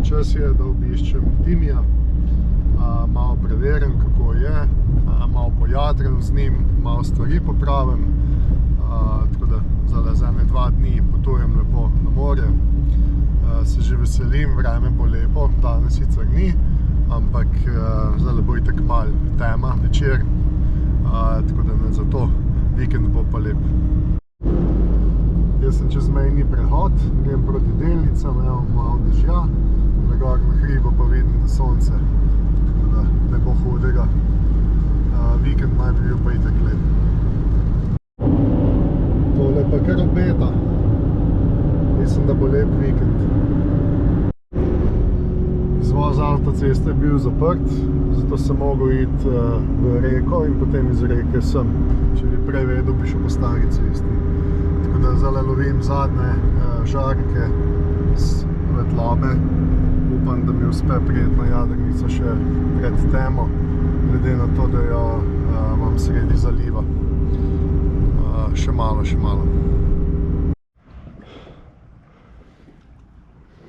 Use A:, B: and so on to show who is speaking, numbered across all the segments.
A: čas je, da obiščem Timija, malo preverim, kako je, malo pojadrim z njim, malo stvari popravim, tako da zdaj za 1-2 dni potujem lepo na morje. Se že veselim, vreme bo lepo, danes sicer ni, ampak zdaj bo itak malo tema večer, tako da ne zato, vikend bo pa lep. Jaz sem čez mejni prehod, grem proti delnicam, evo malo dežja, na gor na hribu pa vidim, da sonce, tako da ne bo hudega. Vikend naj bi bil pa itak lep. Tole pa kar obeta. Mislim, da bo lep vikend. Izvoz avtoceste je bil zaprt, zato sem mogel iti v reko in potem iz reke sem. Če bi prej vedel, bi šel po stari cesti. Tako da zdaj lovim zadnje žarke svetlobe. Upam, da mi uspe prijeti na jadrnico še pred temo, glede na to, da jo imam sredi zaliva. Še malo.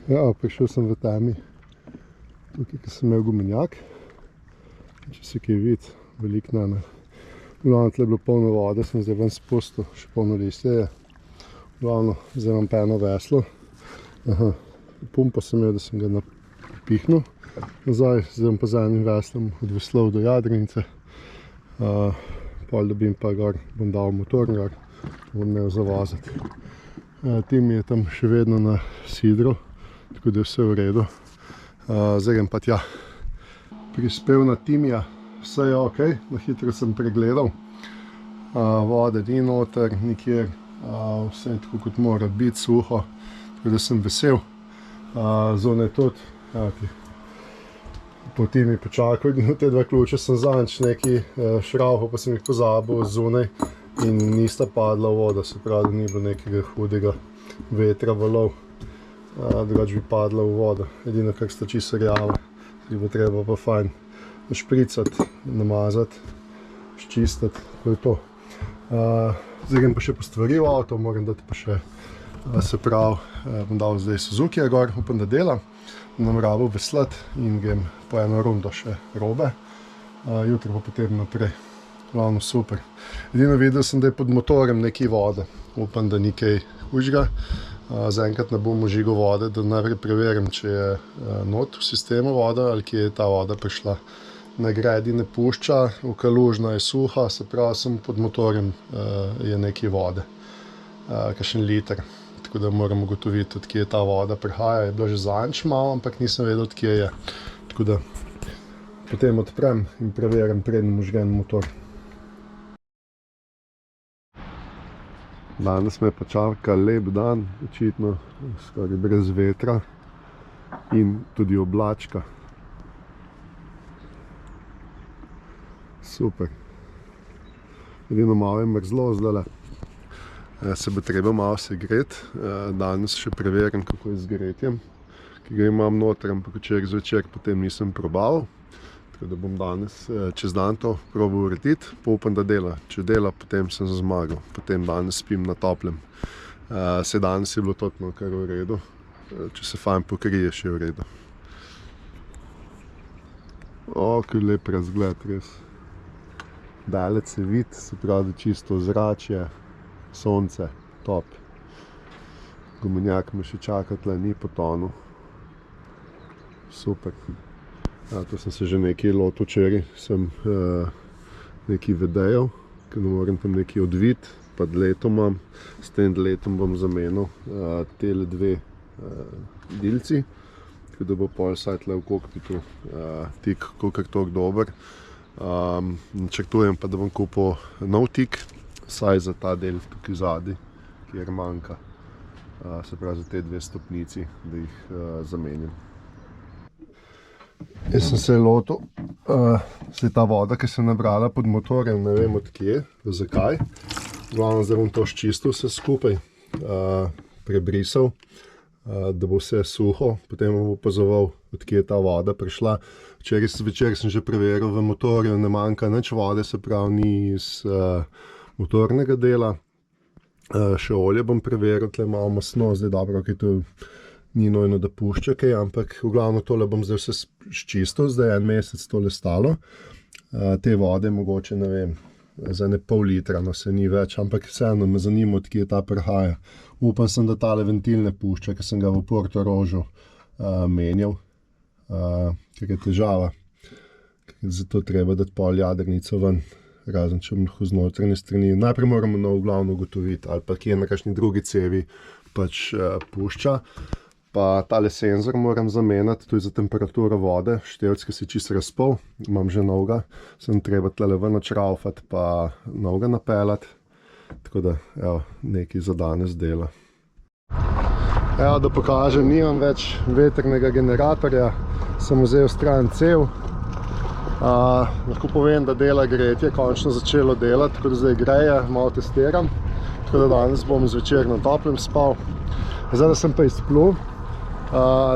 A: Ja, prišel sem v temi, tukaj, ki sem imel gumenjak. Če se kaj vidi, veliko ne. Glavno, tle je bilo polno vode, sem zdaj ven spustil, še polno listje je. Glavno, zdaj imam pa eno veslo. Pumpo sem imel, da sem ga napihnil nazaj, zdaj bom pa z enim veslom odveslal do jadrnice. Pol dobim pa gor, bom dal motor gor, bom imel zavozati. Tim je tam še vedno na sidru, tako da je vse v redu. Zdaj grem pa tja. Prispel na Timija, vse je ok, na hitro sem pregledal. Vode ni noter, nikjer, vse je tako kot mora biti, suho, tako da sem vesel. Zunaj tudi, po Timiju počakal, te 2 ključe sem zanč neki šravhal, pa sem jih pozabil zunaj in nista padla v vodo, se pravi, da ni bilo nekega hudega vetra, valov. Drugač bi padla v vodo, edino kar sta čisto rjava, zdaj bo treba pa fajn našpricati, namazati, ščistiti, to je to. Zdaj grem pa še po stvari v avto, moram dati pa še, se pravi, bom dal zdaj Suzukija gor, upam, da dela, nameraval veslati in grem po eno rundo še robe, jutri pa potem naprej, glavno super. Edino videl sem, da je pod motorjem nekaj vode, upam, da ni kaj hujšega. Zaenkrat ne bom vžigal vode, da najprej preverim, če je not v sistemu voda ali kje je ta voda prišla. Na gredi ne pušča, v kalužna je suha, se pravi, sem pod motorjem je nekaj vode, kakšen liter. Tako da moram ugotoviti, od kje ta voda prihaja. Je bilo že zanč malo, ampak nisem vedel, od kje je. Tako da potem odprem in preverim, preden vžgem motor. Danes me pa čaka lep dan, očitno skoraj brez vetra in tudi oblačka. Super. Edino malo je mrzlo zdajle. Se bo treba malo segreti. Danes še preverim, kako je z gretjem, ki ga imam noter, ampak včeraj zvečer potem nisem probal. Tako da bom danes čez dan to probal urediti, pa upam, da dela. Če dela, potem sem zmagal. Potem danes spim na toplem. Se danes je bilo točno kar v redu. Če se fajn pokrije, še v redu. Kaj lep razgled, res. Daleč se vidi, se pravi, čisto ozračje, sonce, top. Gumenjak me še čaka, tle ni potonil. Super. To sem se že nekaj lotil včeraj, sem nekaj vedejal, ker ne morem tam nekaj odviti, pa dletom imam. S tem dletom bom zamenil tele 2 dilci, tako da bo pol saj tle v kokpitu tik kolikor toliko dober. Načrtujem pa, da bom kupil nov tik, saj za ta del tukaj zadaj, kjer manjka. Se pravi za te 2 stopnici, da jih zamenim. Jaz sem se lotil, se ta voda, ki se je nabrala pod motorjem, ne vem od kje, zakaj. Glavno, zdaj bom to ščistil vse skupaj, prebrisal, da bo vse suho, potem bom opazoval, od kje je ta voda prišla. Včeraj zvečer sem že preveril v motorju, ne manjka nič vode, se pravi ni iz motornega dela. Še olje bom preveril, tle malo masno, zdaj dobro, ki to ni nojno, da pušča kaj, ampak v glavno tole bom zdaj vse sčistil, zdaj 1 mesec tole stalo. Te vode mogoče, ne vem, za ne pol litra, no se ni več, ampak vseeno me zanima, od kje ta prihaja. Upam sem, da tale ventil ne pušča, ker sem ga v Portorožu menjal, ker je težava. Zato treba dati pol jadrnico ven, razen če bom lahko z notranje strani. Najprej moramo v glavno ugotoviti, ali pa kje na kakšni drugi cevi pač pušča. Pa tale senzor moram zamenjati, to je za temperaturo vode, števc, ki se čisto razpol, imam že novega, sem treba tlele ven očraufati pa novega napeljati. Tako da, evo, nekaj za danes dela. Evo, da pokažem, nimam več vetrnega generatorja, sem vzel stran cev. Lahko povem, da dela gretje, končno začelo delati, tako da zdaj greje, malo testiram. Tako da danes bom zvečer na toplem spal. Zdaj, da sem pa izplul,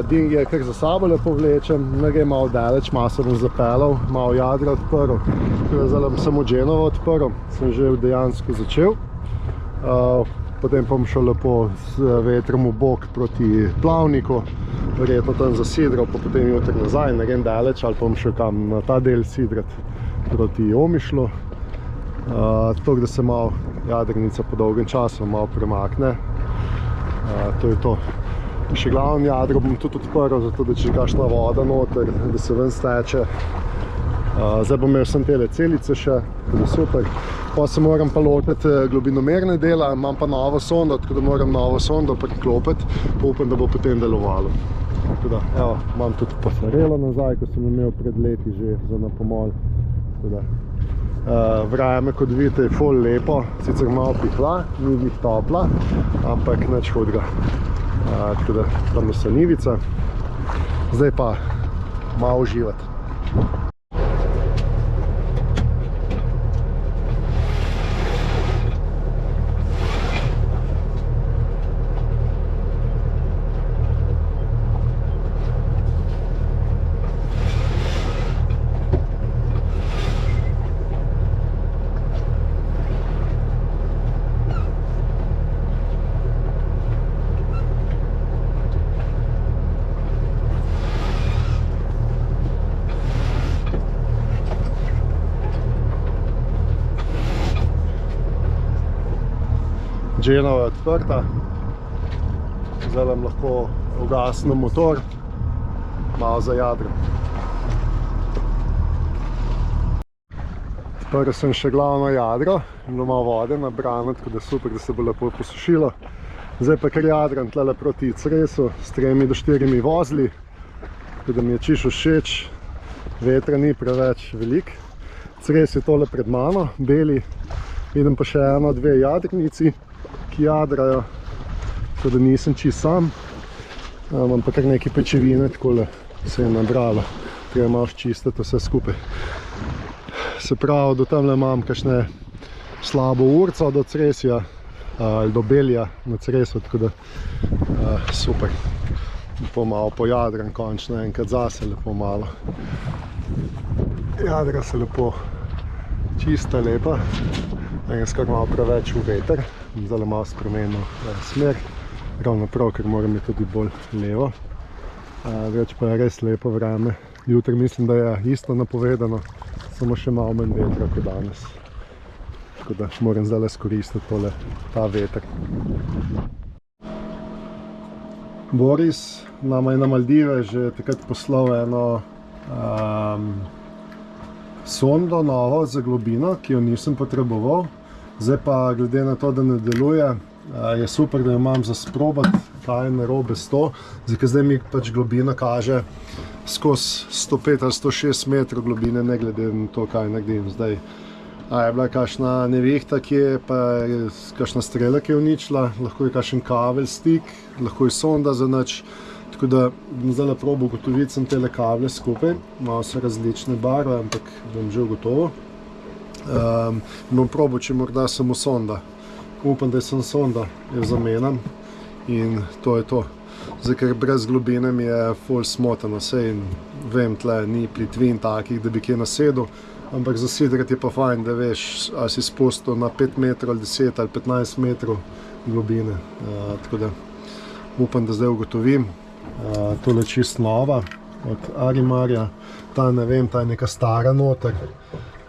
A: ding je kar za sabo lepo vlečem, ne gre malo daleč, malo se bom zapeljal, malo jadra odprl. Tako da zdaj bom samo Genovo odprl, sem že dejansko začel. Potem pa bom šel lepo z vetrom v bok proti Plavniku, verjetno tam zasidral, pa potem jutri nazaj, ne grem daleč, ali pa bom šel kam na ta del sidrati proti Omišlu. Tako da se malo jadrnica po dolgem času malo premakne. To je to. Še glavno jadro bom tudi odprl, zato da če je kakšna voda noter, da se ven steče. Zdaj bom imel sem tele celice še, tako da super. Pa se moram pa lotiti globinomerne dela, imam pa novo sondo, tako da moram novo sondo priklopiti, pa upam, da bo potem delovalo. Tako da, evo, imam tudi pasarelo nazaj, ko sem imel pred leti že za na pomol. Tako da, vreme, kot vidite, je ful lepo, sicer malo pihla, ni njih topla, ampak nič hudega. Tako da, tam je Sanjivica. Zdaj pa malo uživati. Genova je odprta, zdaj vam lahko ugasnem motor, malo za jadro. Odprl sem še glavno jadro, bilo malo vode nabrano, tako da super, da se bo lepo posušilo. Zdaj pa kar jadram tlele proti Cresu s 3 do 4 vozli, tako da mi je čisto všeč, vetra ni preveč velik. Cres je tole pred mano, beli, vidim pa še 1-2 jadrnici, ki jadrajo, tako da nisem čisto sam. Imam pa kar nekaj pečevine, takole se je nabralo, treba malo čistiti vse skupaj. Se pravi, do tamle imam kakšne slabo urco do Cresja, ali do Belja na Cresu, tako da super. Lepo malo pojadram, končno enkrat zase lepo malo. Jadra se lepo čista, lepa. Skar malo preveč v veter, zdaj malo spremenil smer, ravno prav, ker moram je tudi bolj levo. Več pa je res lepo vreme. Jutri mislim, da je isto napovedano, samo še malo manj vetra kot danes. Tako da moram zdaj izkoristiti ta veter. Boris nama je na Maldive že takrat poslal eno sondo novo za globino, ki jo nisem potreboval. Zdaj pa, glede na to, da ne deluje, je super, da jo imam za sprobati, kaj je narobe s to. Zdaj mi pač globina kaže skozi 105 ali 106 metrov globine, ne glede na to, kaj naredim. Zdaj je bila kakšna nevihta, ki je pa kakšna strela, ki je uničila, lahko je kakšen kabel stik, lahko je sonda za nič. Tako da zdaj probo ugotoviti sem tele kable skupaj, malo so različne barve, ampak bom že ugotovil. Bom probal, če morda samo sonda. Upam, da je sem sonda, jo zamenjam in to je to. Zdaj, ker brez globine mi je ful smotano, sej vem, tle ni plitvin takih, da bi kje nasedel, ampak za sidrati je pa fajn, da veš, ali si spustil na 5 metrov ali 10 ali 15 metrov globine. Tako da upam, da zdaj ugotovim. tole čist nova od Arimarja. Ta ne vem, ta je neka stara noter.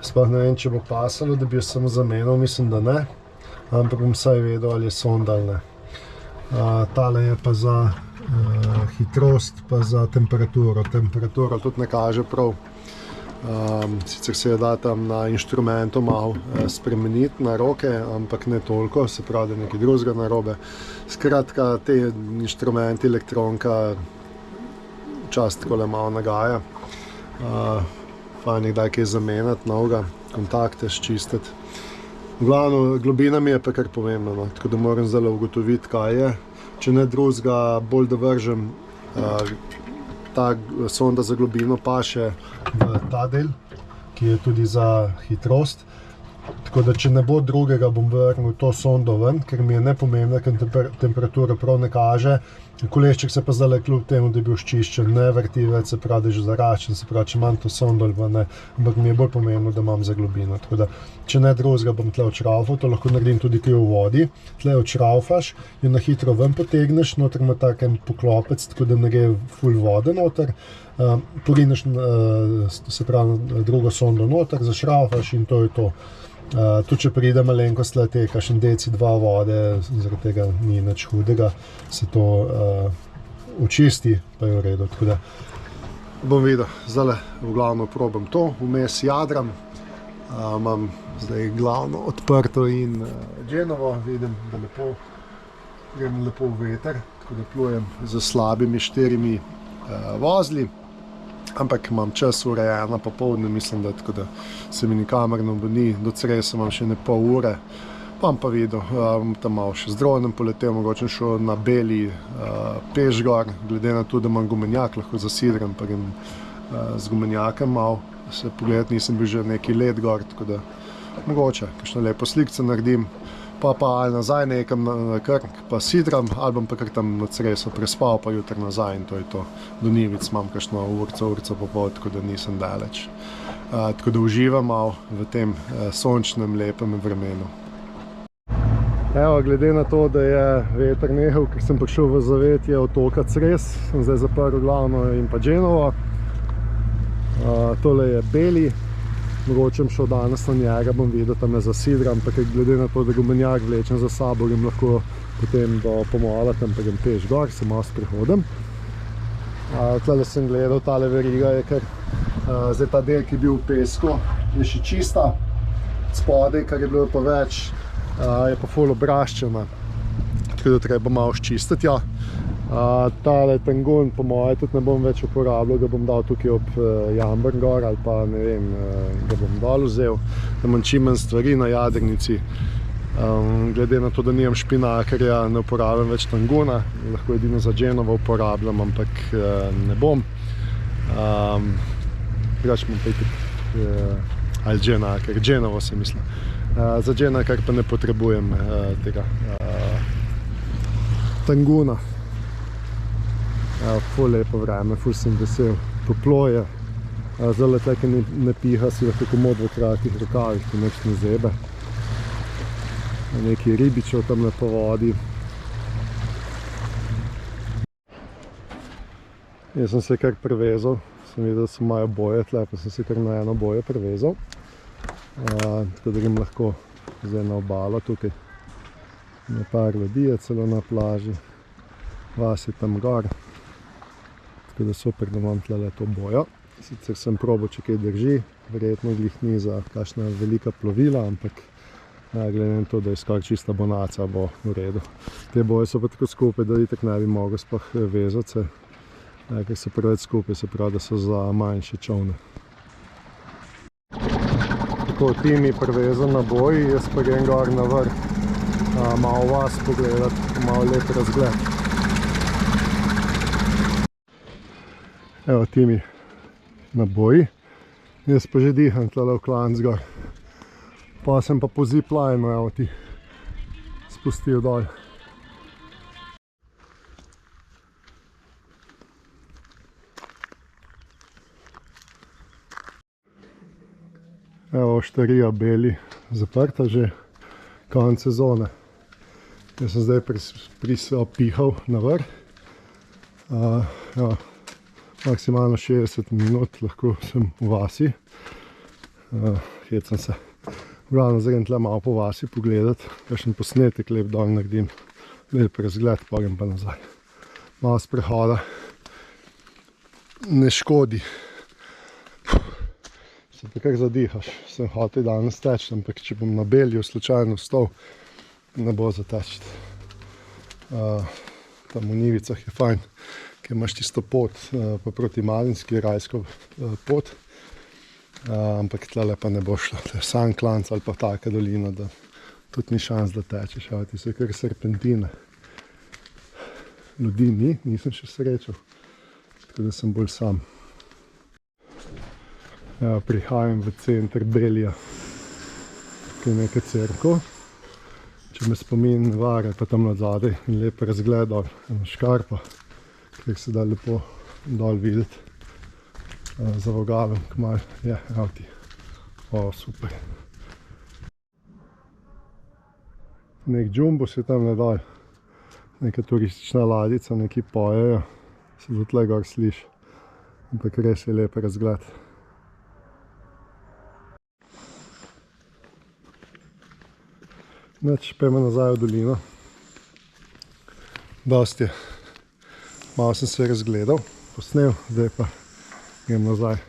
A: Sploh ne vem, če bo pasalo, da bi jo samo zamenjal, mislim, da ne. Ampak bom vsaj vedel, ali je sonda ali ne. Tale je pa za hitrost, pa za temperaturo. Temperaturo tudi ne kaže prav. Sicer se je da tam na inštrumentu malo spremeniti na roke, ampak ne toliko, se pravi, da je nekaj drugega narobe. Skratka, te inštrumenti, elektronka včasih takole malo nagaja. Fajn je kdaj kaj zamenjati, novega, kontakte sčistiti. V glavno, globina mi je pa kar pomembna, no, tako da moram zdaj ugotoviti, kaj je. Če ne drugega, bolj da vržem ta sonda za globino paše v ta del, ki je tudi za hitrost. Tako da, če ne bo drugega, bom vrnil to sondo ven, ker mi je nepomembna, ker temperatura prav ne kaže. Kolešček se pa zdaj kljub temu, da je bil ščiščen, ne vrti več, se pravi, da je že zaraščen, se pravi, če imam to sondo ali pa ne, ampak mi je bolj pomembno, da imam za globino. Tako da, če ne drugega, bom tle odšraufal, to lahko naredim tudi kaj v vodi. Tle odšraufaš, jo na hitro ven potegneš, noter ima tak en poklopec, tako da ne gre ful vode noter. Porineš, se pravi, drugo sondo noter, zašraufaš in to je to. Tudi če pride malenkost te kakšen deci 2 vode, zaradi tega ni nič hudega, se to očisti, pa je v redu. Tako da bom videl, zdaj v glavno probam to, vmes jadram, imam zdaj glavno odprto in Genovo, vidim, da grem lepo v veter, tako da plujem z slabimi 4 vozli. Ampak imam čas urejena popoldne, mislim, da tako da se mi nikamor ne oboni, do Cresa imam še ne pol ure. Pa videl, tam malo še z dronom poletel, mogoče šel na Beli peš gor, glede na to, da imam gumenjak, lahko zasidram, pa grem z gumenjakem malo se pogledati, nisem bil že neki let gor, tako da mogoče kakšno lepo slikce naredim, pa ali nazaj nekam na Krk, pa sidram, ali bom pa kar tam na Cresu prespal, pa jutri nazaj in to je to. Do Nivic imam kakšno urco popol, tako da nisem daleč. Tako da uživam malo v tem sončnem, lepem vremenu. Evo, glede na to, da je veter nehal, ker sem prišel v zavetje otoka Cres, sem zdaj zaprl glavno in pa Genovo. Tole je Beli. Mogoče šel danes na njega, bom videl, tam je zasidram, ampak glede na to, da gumenjak vlečem za sabo, grem lahko potem do Pomola, tam pa grem peš gor, se malo sprehodim. Tlele sem gledal, tale veriga je kar, zdaj ta del, ki je bil v pesku, je še čista, spodaj, kar je bilo pa več, je pa ful obraščena, tako da treba malo ščistiti, ja. Tale tangun po moje tudi ne bom več uporabljal, ga bom dal tukaj ob Jambrn gor ali pa ne vem, ga bom dol vzel, da imam čim manj stvari na jadrnici. Glede na to, da nimam špinakarja, ne uporabljam več tanguna, lahko edino za Genovo uporabljam, ampak ne bom. Drugače bom pa itak ali Genakar, Genovo se mislim. Za Genakar pa ne potrebujem tega tanguna. Ful lepo vreme, ful sem vesel, toplo je. Zdaj tle, ki ne piha, si lahko komod v kratkih rokavih, ki nič ne zebe. Nekaj ribičev tam po vodi. Jaz sem se kar prevezal, sem videl, da so imajo boje tle, pa sem se kar na eno bojo prevezal. Tako da grem lahko zdaj na obalo tukaj. Na par ljudi je celo na plaži, vas je tam gor. Tako da super, da imam tle to bojo. Sicer sem probal, če kaj drži, verjetno glih ni za kakšna velika plovila, ampak glede na to, da je skoraj čista bonaca, bo v redu. Te boje so pa tako skupaj, da itak ne bi mogel sploh vezati se, ker so preveč skupaj, se pravi, da so za manjše čovne. Tako, tim je prevezan na boji, jaz pa grem gor na vrh, malo vas pogledati, malo lep razgled. Evo, Timi na boji, jaz pa že diham tle v klanc gor. Pa sem pa po ziplineu, evo ti, spustil dol. Evo, oštarija Beli, zaprta že, konec sezone. Jaz sem zdaj pihal na vrh. Ja, maksimalno 60 minut lahko sem v vasi. Hecam se. Glavno zdaj tle malo po vasi pogledati, kakšen posnetek lep dol naredim. Lep razgled, pa grem pa nazaj. Malo sprehoda ne škodi. Se pa kar zadihaš. Sem hotel danes teči, ampak če bom na Belju slučajno vstal, ne bo za teči. Tam v Njivicah je fajn, ker imaš tisto pot pa proti Malinski, rajsko pot. Ampak tlele pa ne bo šlo. To je sam klanc ali pa taka dolina, da tudi ni šans, da tečeš. Ti so kar serpentine. Ljudi nisem še srečal, tako da sem bolj sam. Prihajam v center Belja, ki je neka cerkev. Če me spomin ne vara, pa tam nadzadaj in lep razgled dol, ena škarpa, kjer se da lepo dol videti. Za vogalom, kmalo je, avti. Super. Nek džumbus je tam nadal, neka turistična ladica, neki pojejo, se do tle gor sliši, ampak res je lep razgled. Nič, pojmo nazaj v dolino. Dosti je. Malo sem se razgledal, posnel, zdaj pa grem nazaj.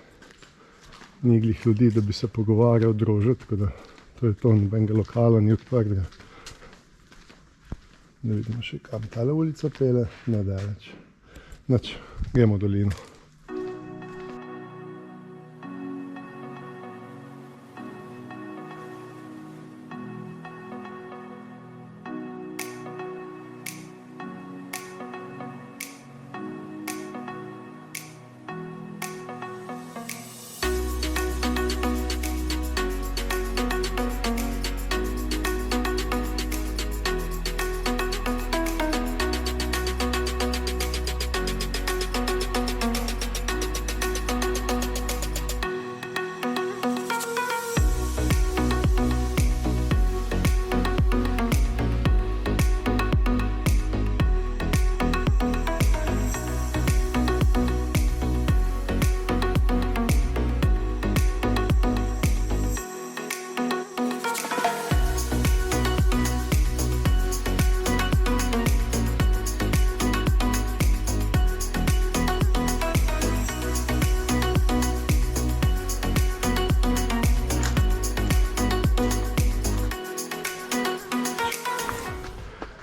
A: Ni glih ljudi, da bi se pogovarjal, družil, tako da to je to, nobenega lokala ni odprtega. Da vidimo še kam tale ulica pele, nedaleč. Nič, gremo v dolino.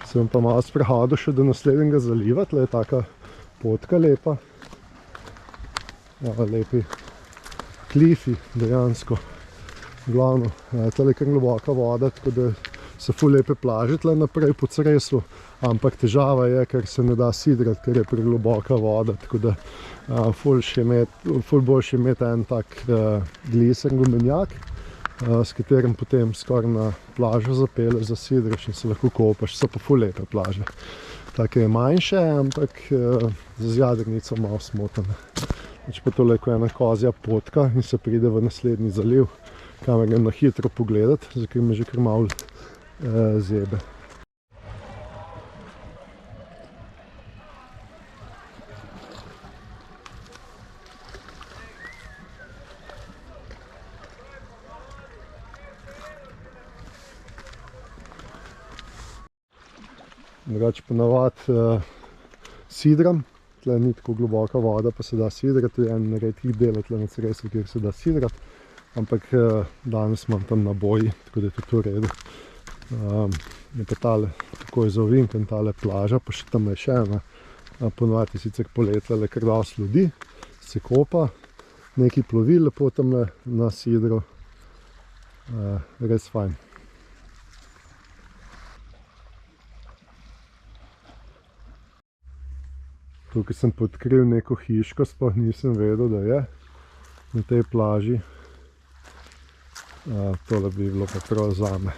A: Sem pa malo sprehodil še do naslednjega zaliva, tle je taka potka lepa. Lepi klifi dejansko. Glavno, tle je kar globoka voda, tako da so ful lepe plaže tle naprej po Cresu, ampak težava je, ker se ne da sidrati, ker je pregloboka voda, tako da ful boljše imeti en tak glisen gumenjak, s katerim potem skoraj na plažo zapeleš, zasidraš in se lahko kopaš. So pa ful lepe plaže. Take manjše, ampak z jadrnico malo smotane. Pa tole je ena kozja potka in se pride v naslednji zaliv, kamer grem na hitro pogledati, zakaj me že kar malo zebe. Drugače ponavadi sidram, tle ni tako globoka voda, pa se da sidrati, to je en redkih delov tle na Cresu, kjer se da sidrati, ampak danes imam tam naboji, tako da je tudi v redu. Je pa tale takoj za ovinkom, tale plaža, pa še tam je še ena, ponavadi je sicer poletje kar dosti ljudi, se kopa, neki plovil lepo tam na sidru, res fajn. Tukaj sem podkril neko hiško, sploh nisem vedel, da je na tej plaži. Tole bi bilo pa prav zame.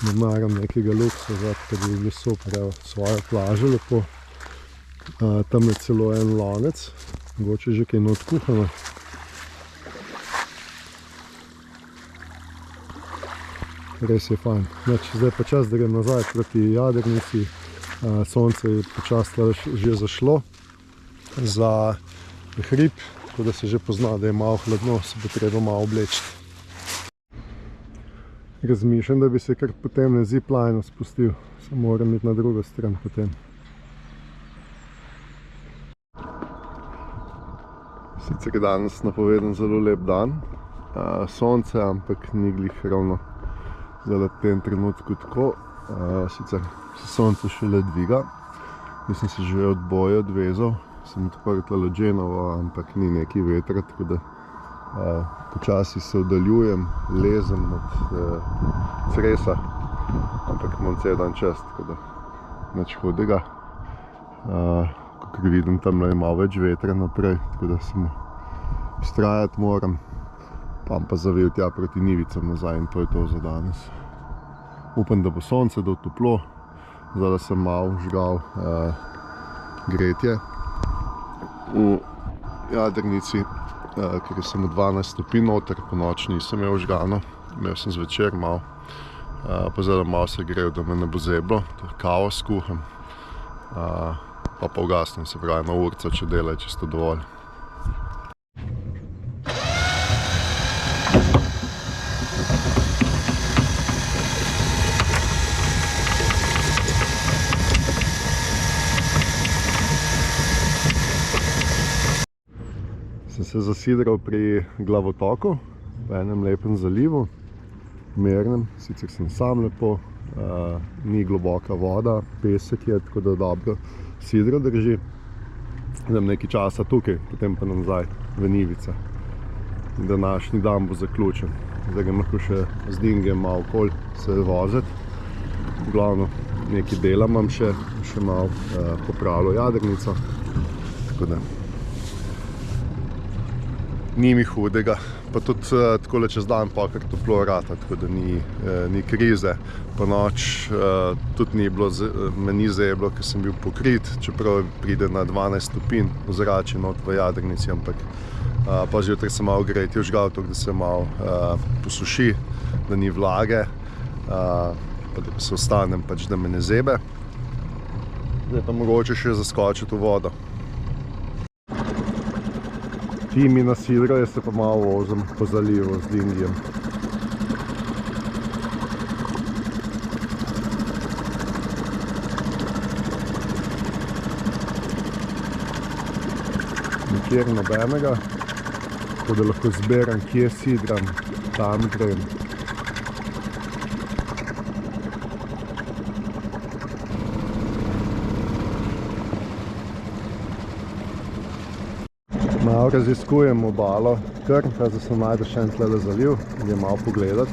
A: Ne maram nekega luksuza, tako da bi bilo super, evo, svojo plažo lepo. Tam je celo en lonec, mogoče že kaj not kuhano. Res je fajn. Zdaj pa čas, da grem nazaj proti jadrnici. Sonce je počasno že zašlo za hrib, tako da se že pozna, da je malo hladno, se bo treba malo obleči. Razmišljam, da bi se kar potem na zipline spustil, se moram iti na drugo stran potem. Sicer je danes napovedan zelo lep dan, sonce, ampak ni glih ravno zdaj v tem trenutku tako. Sicer se sonce šele dviga, jaz sem se že od boja odvezal, sem odprtla Genovo, ampak ni neki vetra, tako da počasi se oddaljujem, lezem od Cresa, ampak imam cel dan čas, tako da nič hudega. Kakor vidim, tam je malo več vetra naprej, tako da samo vztrajati moram, pa zavil tja proti Nivicam nazaj in to je to za danes. Upam, da bo sonce, da bo toplo, zdaj sem malo žgal gretje v jadrnici, ker je samo 12 stopinj noter, po noč nisem imel žgano, imel sem zvečer malo, pa zdaj malo se grev, da me ne bo zeblo, kavo skuham, pa ugasnem, se pravi, na urca, če dela je čisto dovolj. Sem se zasidral pri Glavotoku, v enem lepem zalivu, mirnem, sicer sem sam lepo, ni globoka voda, pesek je, tako da dobro sidro drži. Idem nekaj časa tukaj, potem pa nazaj v Nivice. Današnji dan bo zaključen. Zdaj grem lahko še z Dingem malo okoli se voziti. Glavno nekaj dela imam še malo popravilo jadrnico, tako da ni mi hudega, pa tudi takole čez dan pa kar toplo rata, tako da ni krize. Po noč tudi ni bilo, me ni zeblo, ker sem bil pokrit, čeprav pride na 12 stopinj ozračje not v jadrnici, ampak pa zjutraj sem malo gretje vžgal, tako da se malo posuši, da ni vlage, pa da se ostanem, pač da me ne zebe. Zdaj pa mogoče še zaskočiti v vodo. Timi nasidro, jaz se pa malo vozim po zalivu z Dingijem. Nikjer nobenega, tako da lahko zberam, kje sidram, tam grem. Malo raziskujem obalo, kar zdaj sem najde še en tlele zaliv, je malo pogledati.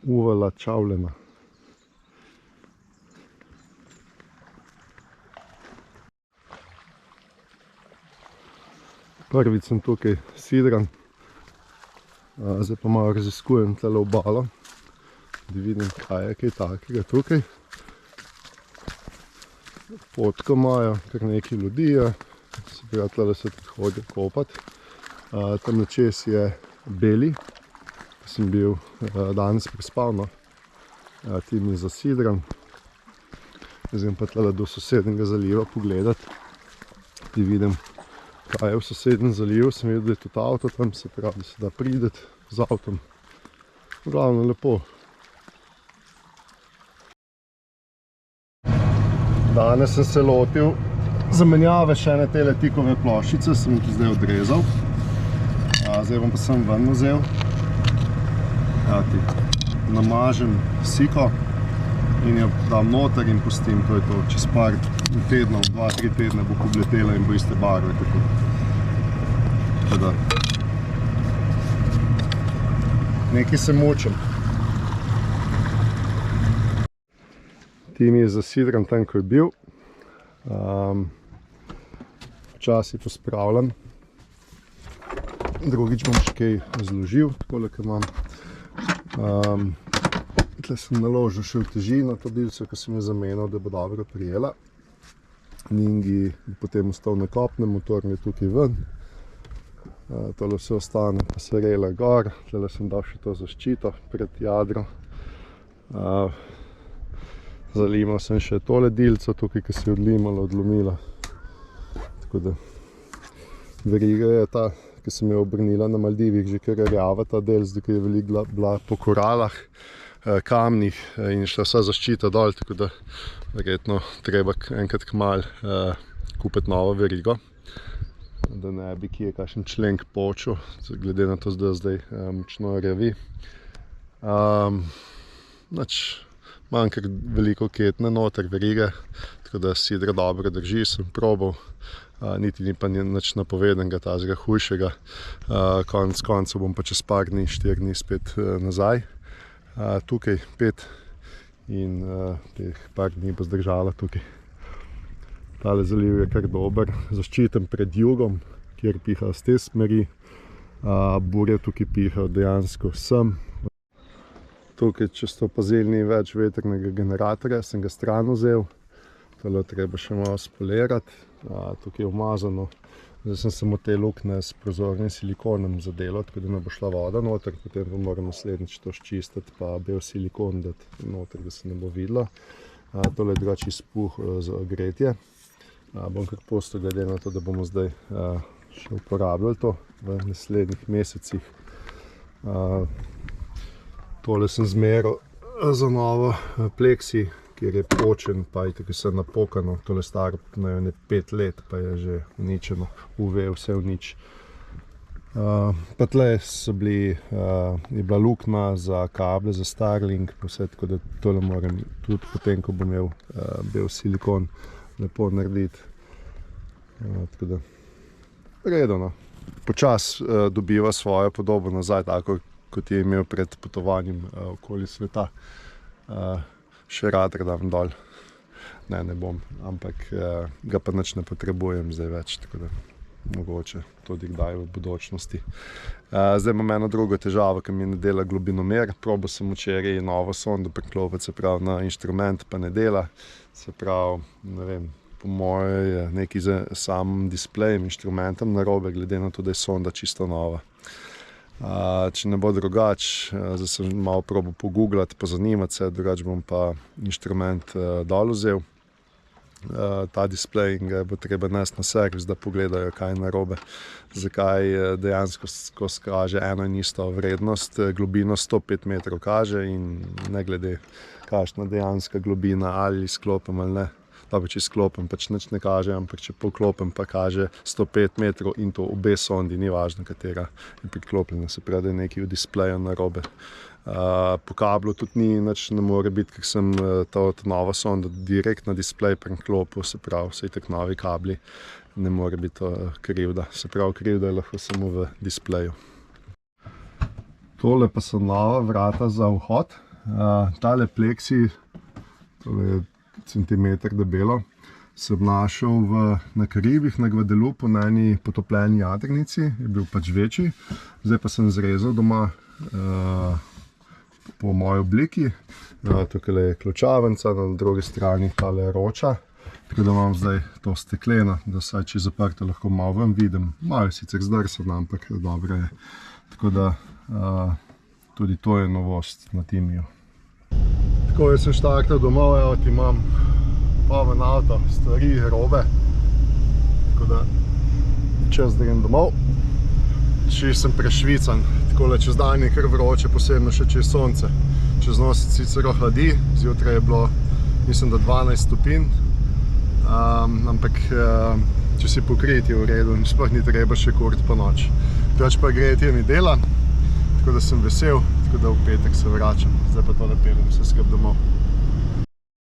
A: Uvala Čavljena. Prvič sem tukaj sidran, zdaj pa malo raziskujem tlele obalo, da vidim, kaj je kaj takega tukaj. Potko imajo, kar nekaj ljudi je, se pravi, tlele se tudi hodijo kopati. Tam načes je beli, ko sem bil danes prespal, no. Tim je zasidran. Zdaj pa tlele do sosednjega zaliva pogledati, da vidim, kaj je v sosednjem zalivu. Sem videl, da je tudi avto tam, se pravi, da se da prideti z avtom. Glavno lepo. Danes sem se lotil zamenjave še ene tele tikove ploščice, sem jih zdaj odrezal. Zdaj bom pa sem ven vzel. Namažem siko in jo dam noter in pustim, to je to. Čez par tednov, 2-3 tedne bo obletela in bo iste barve. Tako da nekaj se mučim. Tim je zasidran tam, ko je bil. Včasih pospravljam. Drugič bom še kaj zložil, takole, ko imam. Tle sem naložil še utežino, to bilco, ko sem jo zamenjal, da bo dobro prijela. Ningi potem ostal na kopnem, motor je tukaj ven. tole vse ostane pa se rela gor, tole sem dal še to zaščito pred jadro. Zalimal sem še tole dilco tukaj, ki se je odlomila. Tako da veriga je ta, ki sem jo obrnila na Maldivih, že kar rjava ta del, zdaj ki je veliko bila po koralah, kamnih in šla vsa zaščita dol, tako da verjetno treba enkrat kmalu kupiti novo verigo, da ne bi kje kakšen členk počil, glede na to, da zdaj močno rjavi. Imam kar veliko ketne noter verige, tako da sidra dobro drži, sem probal. Niti ni pa nič napovedanega, tazga hujšega. Konec koncev bom pa čez par dni, 4 dni spet nazaj. Tukaj 5 in teh par dni bo zdržala tukaj. Tale zaliv je kar dober, zaščiten pred jugom, kjer piha z te smeri. Burje tukaj piha dejansko sem. Tukaj, če ste opazili, ni več vetrnega generatorja, sem ga stran vzel. Tole treba še malo spolirati. Tukaj je umazano. Zdaj sem samo te luknje s prozornim silikonom zadelal, tako da ne bo šla voda noter, potem pa moram naslednjič to ščistiti pa bel silikon dati noter, da se ne bo videlo. Tole je drugače izpuh za gretje. Bom kar pustil, glede na to, da bomo zdaj še uporabljali to v naslednjih mesecih. Tole sem zmeral za novo pleksi, kjer je počen, pa je tako vse napokano. Tole staro ne 5 let, pa je že uničeno, vse v nič. Pa tle je bila luknja za kable, za Starlink, vse, tako da tole moram tudi potem, ko bom imel bel silikon, lepo narediti. Tako da, redno. Počas dobiva svojo podobo nazaj, tako kot je imel pred potovanjem okoli sveta. Še radar dam dol. Ne bom, ampak ga pa nič ne potrebujem zdaj več, tako da mogoče tudi kdaj v bodočnosti. Zdaj imam eno drugo težavo, ki mi ne dela globinomer. Probal sem včeraj novo sondo priklopiti, se pravi na inštrument, pa ne dela. Se pravi, ne vem, po moje je nekaj za samim displejem, inštrumentom narobe, glede na to, da je sonda čisto nova. Če ne bo drugače, zdaj sem malo probal pogooglati, pozanimati se, drugače bom pa inštrument dol vzel. Ta displej in ga bo treba nesti na servis, da pogledajo, kaj je narobe. Zakaj dejansko skozi kaže eno in isto vrednost, globino 105 metrov kaže in ne glede kakšna dejanska globina, ali izklopim ali ne. Dobro, če izklopim, pač nič ne kaže, ampak če poklopim, pa kaže 105 metrov in to obe sondi, ni važno, katera je priklopljena. Se pravi, da je nekaj v displeju narobe. Po kablu tudi ni, nič ne more biti, ker sem to novo sondo direkt na displej priklopil, se pravi, vsej tak novi kabli, ne more biti krivda. Se pravi, krivda je lahko samo v displeju. Tole pa so nova vrata za vhod. Tale pleksi, tole je centimeter debelo, sem našel na Karibih, na Guadalupu, na eni potopljeni jadrnici, je bil pač večji. Zdaj pa sem zrezal doma po moji obliki. Tukaj je ključavnica, na drugi strani tale roča, tako da imam zdaj to stekleno, da vsaj če zaprto lahko malo ven vidim. Malo je sicer zdrsano, ampak dobro je. Tako da tudi to je novost na Timiju. Tako, jaz sem štartal domov, evo ti imam poln avto, stvari, robe. Tako da čas, da grem domov. Če sem prešvican, takole čez dan je kar vroče, posebno še čez sonce. Čez noč sicer ohladi, zjutraj je bilo, mislim, da 12 stopinj. Ampak če si pokrit je v redu, sploh ni treba še kuriti po noč. Drugače pa gretje mi dela, tako da sem vesel, tako da v petek se vračam. Zdaj pa tole peljem se skrb domov.